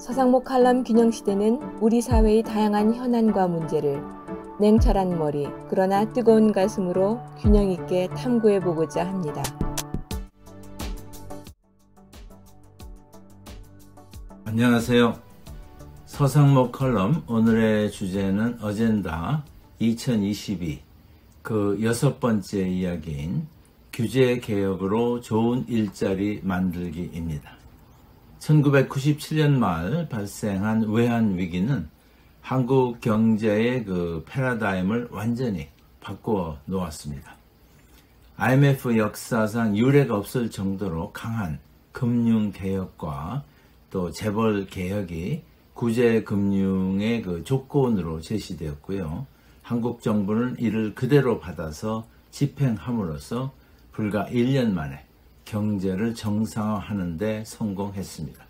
서상목 칼럼 균형시대는 우리 사회의 다양한 현안과 문제를 냉철한 머리, 그러나 뜨거운 가슴으로 균형 있게 탐구해보고자 합니다. 안녕하세요. 서상목 칼럼 오늘의 주제는 어젠다 2022 그 6번째 이야기인 규제개혁으로 좋은 일자리 만들기입니다. 1997년 말 발생한 외환위기는 한국 경제의 그 패러다임을 완전히 바꾸어 놓았습니다. IMF 역사상 유례가 없을 정도로 강한 금융개혁과 또 재벌개혁이 구제금융의 그 조건으로 제시되었고요. 한국 정부는 이를 그대로 받아서 집행함으로써 불과 1년 만에 경제를 정상화하는 데 성공했습니다.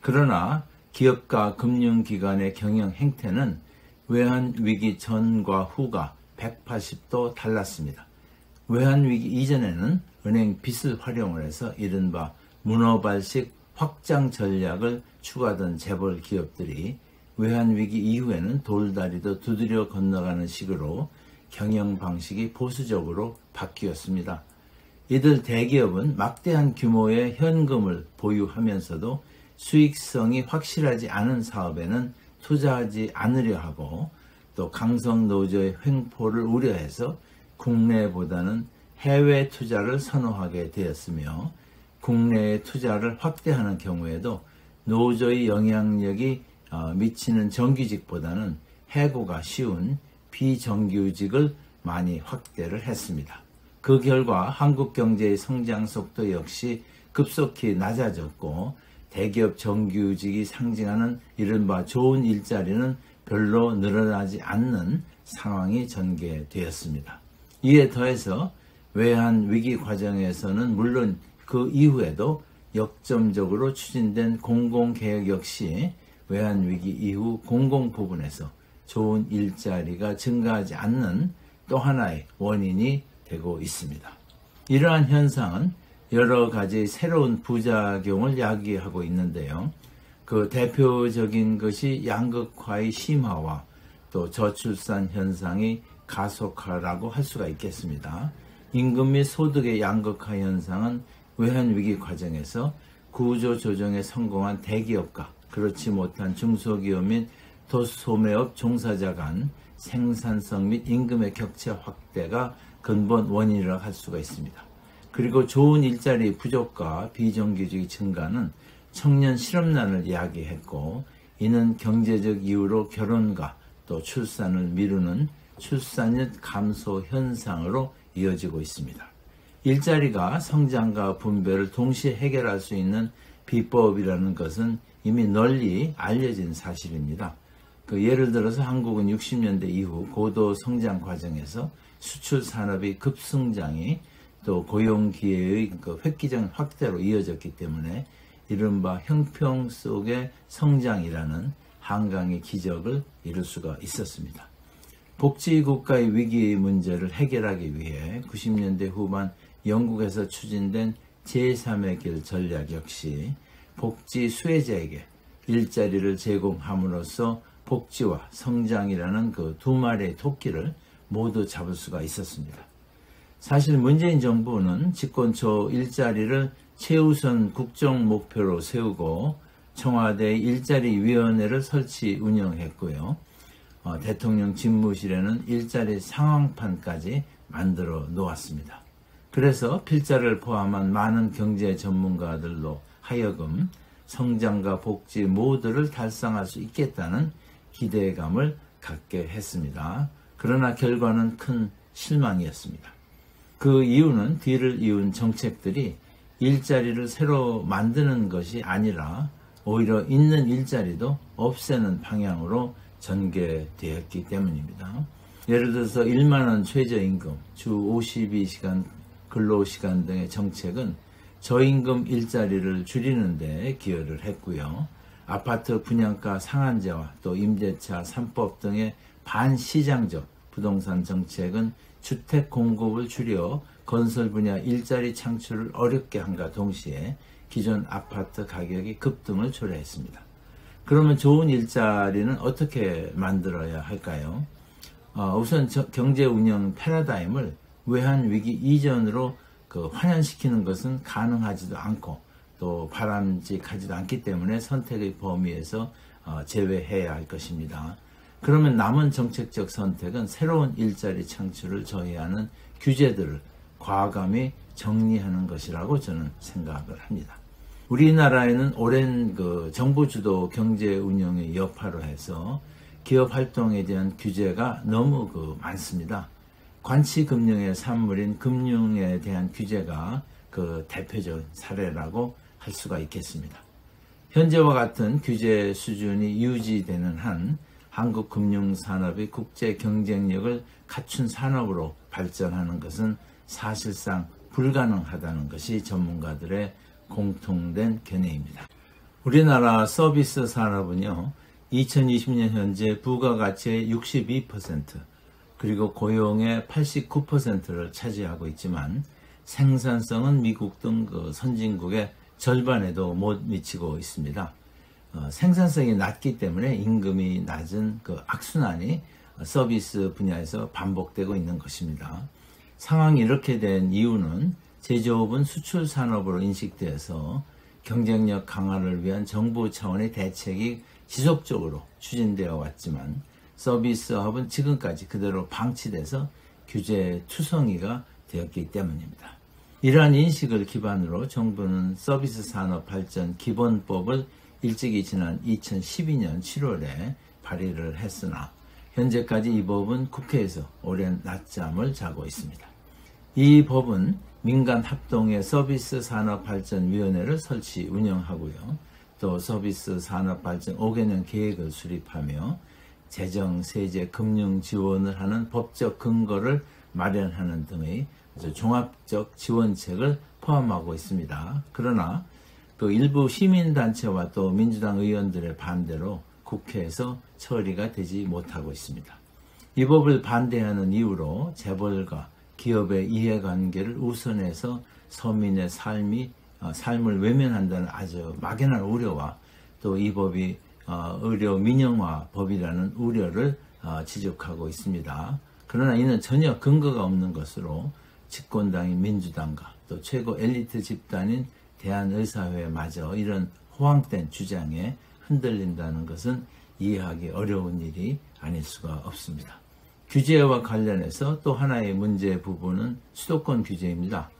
그러나 기업과 금융기관의 경영 행태는 외환위기 전과 후가 180도 달랐습니다. 외환위기 이전에는 은행 빚을 활용을 해서 이른바 문어발식 확장 전략을 추구하던 재벌 기업들이 외환위기 이후에는 돌다리도 두드려 건너가는 식으로 경영 방식이 보수적으로 바뀌었습니다. 이들 대기업은 막대한 규모의 현금을 보유하면서도 수익성이 확실하지 않은 사업에는 투자하지 않으려 하고 또 강성 노조의 횡포를 우려해서 국내보다는 해외 투자를 선호하게 되었으며 국내의 투자를 확대하는 경우에도 노조의 영향력이 미치는 정규직보다는 해고가 쉬운 비정규직을 많이 확대를 했습니다. 그 결과 한국 경제의 성장 속도 역시 급속히 낮아졌고 대기업 정규직이 상징하는 이른바 좋은 일자리는 별로 늘어나지 않는 상황이 전개되었습니다. 이에 더해서 외환위기 과정에서는 물론 그 이후에도 역점적으로 추진된 공공개혁 역시 외환위기 이후 공공 부분에서 좋은 일자리가 증가하지 않는 또 하나의 원인이 되고 있습니다. 이러한 현상은 여러 가지 새로운 부작용을 야기하고 있는데요. 그 대표적인 것이 양극화의 심화와 또 저출산 현상의 가속화라고 할 수가 있겠습니다. 임금 및 소득의 양극화 현상은 외환위기 과정에서 구조조정에 성공한 대기업과 그렇지 못한 중소기업 및 도소매업 종사자 간 생산성 및 임금의 격차 확대가 근본 원인이라고 할 수가 있습니다. 그리고 좋은 일자리 부족과 비정규직의 증가는 청년 실업난을 이야기했고 이는 경제적 이유로 결혼과 또 출산을 미루는 출산율 감소 현상으로 이어지고 있습니다. 일자리가 성장과 분배를 동시에 해결할 수 있는 비법이라는 것은 이미 널리 알려진 사실입니다. 예를 들어서 한국은 60년대 이후 고도 성장 과정에서 수출 산업의 급성장이 또 고용 기회의 획기적 확대로 이어졌기 때문에 이른바 형평 속의 성장이라는 한강의 기적을 이룰 수가 있었습니다. 복지국가의 위기 문제를 해결하기 위해 90년대 후반 영국에서 추진된 제3의 길 전략 역시 복지 수혜자에게 일자리를 제공함으로써 복지와 성장이라는 그 두 마리의 토끼를 모두 잡을 수가 있었습니다. 사실 문재인 정부는 집권 초 일자리를 최우선 국정 목표로 세우고 청와대 일자리위원회를 설치 운영했고요. 대통령 집무실에는 일자리 상황판까지 만들어 놓았습니다. 그래서 필자를 포함한 많은 경제 전문가들로 하여금 성장과 복지 모두를 달성할 수 있겠다는 기대감을 갖게 했습니다. 그러나 결과는 큰 실망이었습니다. 그 이유는 뒤를 이은 정책들이 일자리를 새로 만드는 것이 아니라 오히려 있는 일자리도 없애는 방향으로 전개되었기 때문입니다. 예를 들어서 1만원 최저임금, 주 52시간 근로시간 등의 정책은 저임금 일자리를 줄이는 데 기여를 했고요. 아파트 분양가 상한제와 또 임대차 3법 등의 반시장적 부동산 정책은 주택 공급을 줄여 건설 분야 일자리 창출을 어렵게 함과 동시에 기존 아파트 가격이 급등을 초래했습니다. 그러면 좋은 일자리는 어떻게 만들어야 할까요? 우선 경제 운영 패러다임을 외환 위기 이전으로 환원시키는 것은 가능하지도 않고 또 바람직하지도 않기 때문에 선택의 범위에서 제외해야 할 것입니다. 그러면 남은 정책적 선택은 새로운 일자리 창출을 저해하는 규제들을 과감히 정리하는 것이라고 저는 생각을 합니다. 우리나라에는 오랜 정부 주도 경제 운영의 여파로 해서 기업 활동에 대한 규제가 너무 많습니다. 관치금융의 산물인 금융에 대한 규제가 대표적인 사례라고 할 수가 있겠습니다. 현재와 같은 규제 수준이 유지되는 한 한국 금융산업이 국제 경쟁력을 갖춘 산업으로 발전하는 것은 사실상 불가능하다는 것이 전문가들의 공통된 견해입니다. 우리나라 서비스 산업은요, 2020년 현재 부가가치의 62%, 그리고 고용의 89%를 차지하고 있지만 생산성은 미국 등 선진국의 절반에도 못 미치고 있습니다. 생산성이 낮기 때문에 임금이 낮은 악순환이 서비스 분야에서 반복되고 있는 것입니다. 상황이 이렇게 된 이유는 제조업은 수출 산업으로 인식되어서 경쟁력 강화를 위한 정부 차원의 대책이 지속적으로 추진되어 왔지만 서비스업은 지금까지 그대로 방치돼서 규제 투성이가 되었기 때문입니다. 이러한 인식을 기반으로 정부는 서비스 산업 발전 기본법을 일찍이 지난 2012년 7월에 발의를 했으나 현재까지 이 법은 국회에서 오랜 낮잠을 자고 있습니다. 이 법은 민간 합동의 서비스 산업 발전위원회를 설치 운영하고요. 또 서비스 산업 발전 5개년 계획을 수립하며 재정, 세제, 금융 지원을 하는 법적 근거를 마련하는 등의 종합적 지원책을 포함하고 있습니다. 그러나 일부 시민단체와 또 민주당 의원들의 반대로 국회에서 처리가 되지 못하고 있습니다. 이 법을 반대하는 이유로 재벌과 기업의 이해관계를 우선해서 서민의 삶을 외면한다는 아주 막연한 우려와 또 이 법이 의료 민영화 법이라는 우려를 지적하고 있습니다. 그러나 이는 전혀 근거가 없는 것으로 집권당인 민주당과 또 최고 엘리트 집단인 대한의사회마저 이런 호황된 주장에 흔들린다는 것은 이해하기 어려운 일이 아닐 수가 없습니다. 규제와 관련해서 또 하나의 문제 부분은 수도권 규제입니다.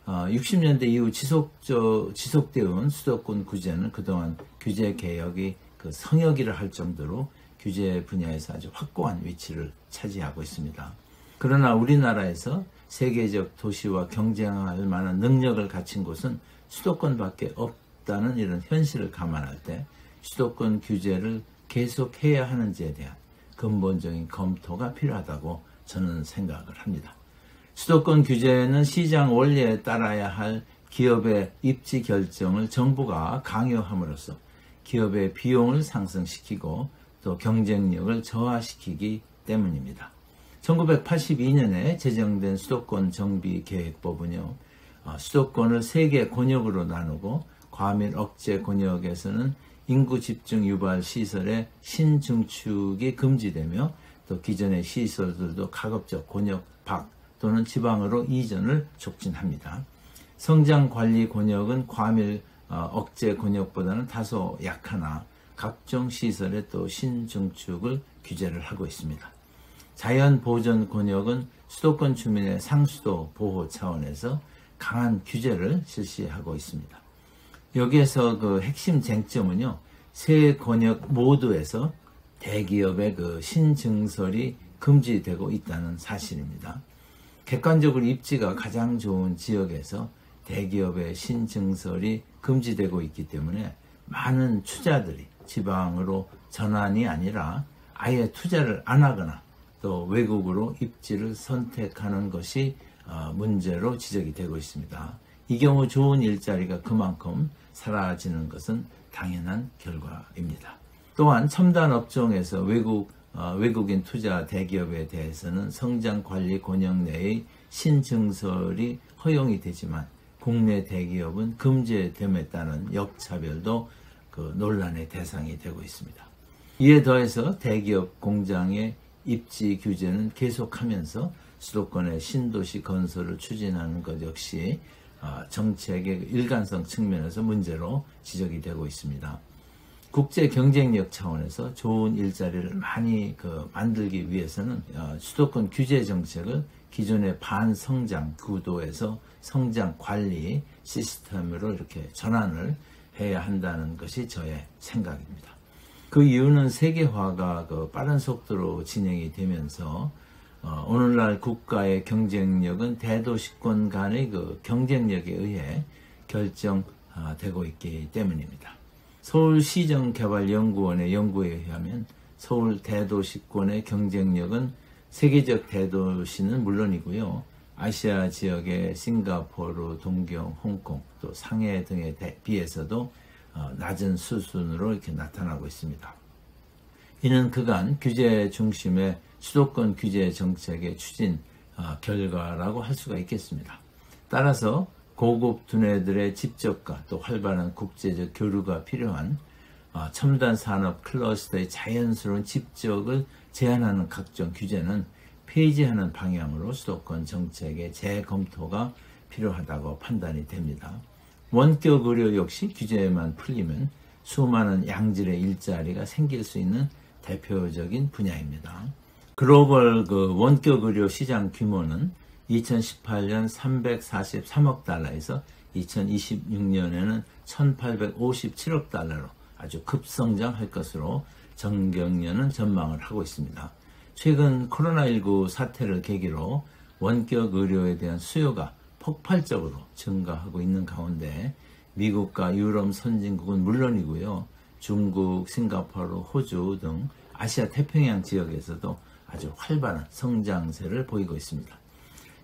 60년대 이후 지속되어 온 수도권 규제는 그동안 규제 개혁이 성역이라 할 정도로 규제 분야에서 아주 확고한 위치를 차지하고 있습니다. 그러나 우리나라에서 세계적 도시와 경쟁할 만한 능력을 갖춘 곳은 수도권밖에 없다는 이런 현실을 감안할 때 수도권 규제를 계속해야 하는지에 대한 근본적인 검토가 필요하다고 저는 생각을 합니다. 수도권 규제는 시장 원리에 따라야 할 기업의 입지 결정을 정부가 강요함으로써 기업의 비용을 상승시키고 또 경쟁력을 저하시키기 때문입니다. 1982년에 제정된 수도권 정비계획법은요, 수도권을 3개 권역으로 나누고 과밀 억제 권역에서는 인구 집중 유발 시설의 신증축이 금지되며 또 기존의 시설들도 가급적 권역 밖 또는 지방으로 이전을 촉진합니다. 성장관리 권역은 과밀 억제 권역보다는 다소 약하나 각종 시설의 또 신증축을 규제를 하고 있습니다. 자연보전 권역은 수도권 주민의 상수도 보호 차원에서 강한 규제를 실시하고 있습니다. 여기에서 핵심 쟁점은요, 세 권역 모두에서 대기업의 신증설이 금지되고 있다는 사실입니다. 객관적으로 입지가 가장 좋은 지역에서 대기업의 신증설이 금지되고 있기 때문에 많은 투자들이 지방으로 전환이 아니라 아예 투자를 안 하거나 또 외국으로 입지를 선택하는 것이 문제로 지적이 되고 있습니다. 이 경우 좋은 일자리가 그만큼 사라지는 것은 당연한 결과입니다. 또한 첨단 업종에서 외국인 투자 대기업에 대해서는 성장관리 권역 내의 신증설이 허용이 되지만 국내 대기업은 금지됨에 따른 역차별도 그 논란의 대상이 되고 있습니다. 이에 더해서 대기업 공장의 입지 규제는 계속하면서 수도권의 신도시 건설을 추진하는 것 역시 정책의 일관성 측면에서 문제로 지적이 되고 있습니다. 국제 경쟁력 차원에서 좋은 일자리를 많이 만들기 위해서는 수도권 규제 정책을 기존의 반성장 구도에서 성장 관리 시스템으로 이렇게 전환을 해야 한다는 것이 저의 생각입니다. 그 이유는 세계화가 빠른 속도로 진행이 되면서 오늘날 국가의 경쟁력은 대도시권 간의 경쟁력에 의해 결정되고 있기 때문입니다. 서울시정개발연구원의 연구에 의하면 서울 대도시권의 경쟁력은 세계적 대도시는 물론이고요. 아시아 지역의 싱가포르, 동경, 홍콩, 또 상해 등에 비해서도 낮은 수준으로 이렇게 나타나고 있습니다. 이는 그간 규제 중심의 수도권 규제 정책의 추진 결과라고 할 수가 있겠습니다. 따라서 고급 두뇌들의 집적과 또 활발한 국제적 교류가 필요한 첨단 산업 클러스터의 자연스러운 집적을 제한하는 각종 규제는 폐지하는 방향으로 수도권 정책의 재검토가 필요하다고 판단이 됩니다. 원격 의료 역시 규제만 풀리면 수많은 양질의 일자리가 생길 수 있는 대표적인 분야입니다. 글로벌 원격 의료 시장 규모는 2018년 343억 달러에서 2026년에는 1857억 달러로 아주 급성장할 것으로 정경련은 전망을 하고 있습니다. 최근 코로나19 사태를 계기로 원격 의료에 대한 수요가 폭발적으로 증가하고 있는 가운데 미국과 유럽 선진국은 물론이고요. 중국, 싱가포르, 호주 등 아시아 태평양 지역에서도 아주 활발한 성장세를 보이고 있습니다.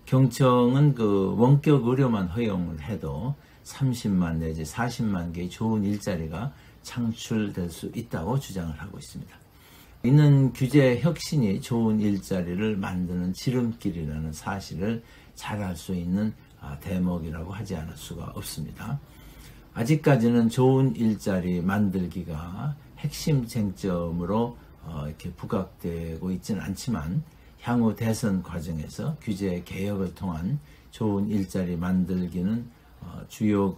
경청은 원격 의료만 허용을 해도 30만 내지 40만 개의 좋은 일자리가 창출될 수 있다고 주장을 하고 있습니다. 이는 규제 혁신이 좋은 일자리를 만드는 지름길이라는 사실을 잘 알 수 있는 대목이라고 하지 않을 수가 없습니다. 아직까지는 좋은 일자리 만들기가 핵심 쟁점으로 이렇게 부각되고 있지는 않지만 향후 대선 과정에서 규제 개혁을 통한 좋은 일자리 만들기는 주요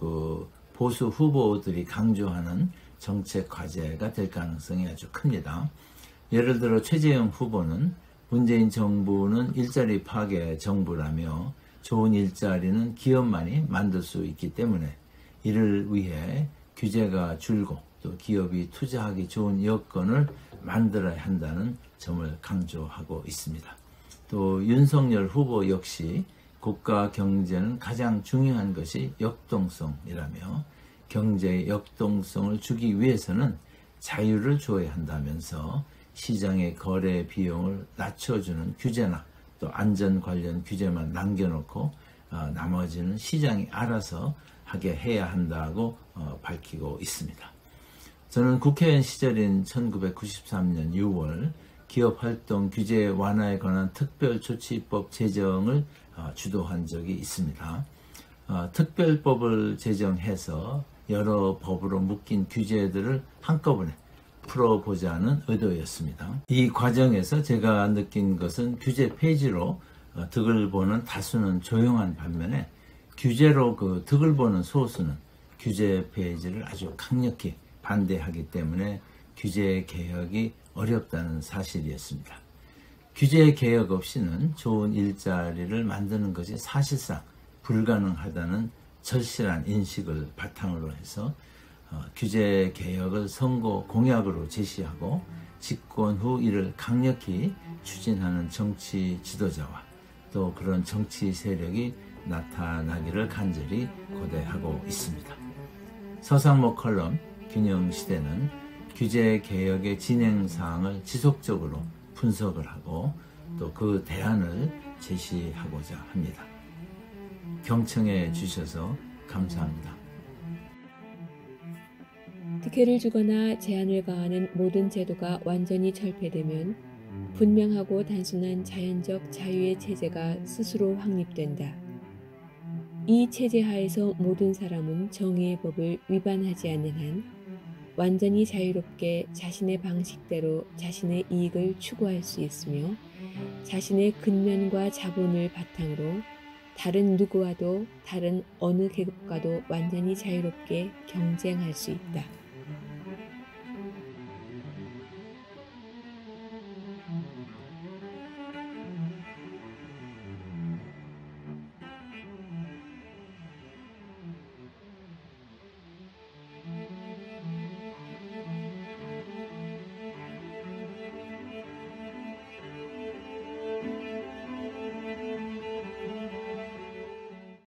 보수 후보들이 강조하는 정책 과제가 될 가능성이 아주 큽니다. 예를 들어 최재형 후보는 문재인 정부는 일자리 파괴 정부라며 좋은 일자리는 기업만이 만들 수 있기 때문에 이를 위해 규제가 줄고 또 기업이 투자하기 좋은 여건을 만들어야 한다는 점을 강조하고 있습니다. 또 윤석열 후보 역시 국가 경제는 가장 중요한 것이 역동성이라며 경제의 역동성을 주기 위해서는 자유를 줘야 한다면서 시장의 거래 비용을 낮춰주는 규제나 또 안전 관련 규제만 남겨놓고 나머지는 시장이 알아서 하게 해야 한다고 밝히고 있습니다. 저는 국회의원 시절인 1993년 6월 기업활동 규제 완화에 관한 특별조치법 제정을 주도한 적이 있습니다. 특별법을 제정해서 여러 법으로 묶인 규제들을 한꺼번에 풀어보자는 의도였습니다. 이 과정에서 제가 느낀 것은 규제 폐지로 득을 보는 다수는 조용한 반면에 규제로 득을 보는 소수는 규제 폐지를 아주 강력히 반대하기 때문에 규제 개혁이 어렵다는 사실이었습니다. 규제 개혁 없이는 좋은 일자리를 만드는 것이 사실상 불가능하다는 절실한 인식을 바탕으로 해서 규제 개혁을 선거 공약으로 제시하고 집권 후 이를 강력히 추진하는 정치 지도자와 또 그런 정치 세력이 나타나기를 간절히 고대하고 있습니다. 서상목 컬럼 균형시대는 규제 개혁의 진행 사항을 지속적으로 분석을 하고 또 그 대안을 제시하고자 합니다. 경청해 주셔서 감사합니다. 특혜를 주거나 제한을 가하는 모든 제도가 완전히 철폐되면 분명하고 단순한 자연적 자유의 체제가 스스로 확립된다. 이 체제 하에서 모든 사람은 정의의 법을 위반하지 않는 한 완전히 자유롭게 자신의 방식대로 자신의 이익을 추구할 수 있으며 자신의 근면과 자본을 바탕으로 다른 누구와도 다른 어느 계급과도 완전히 자유롭게 경쟁할 수 있다.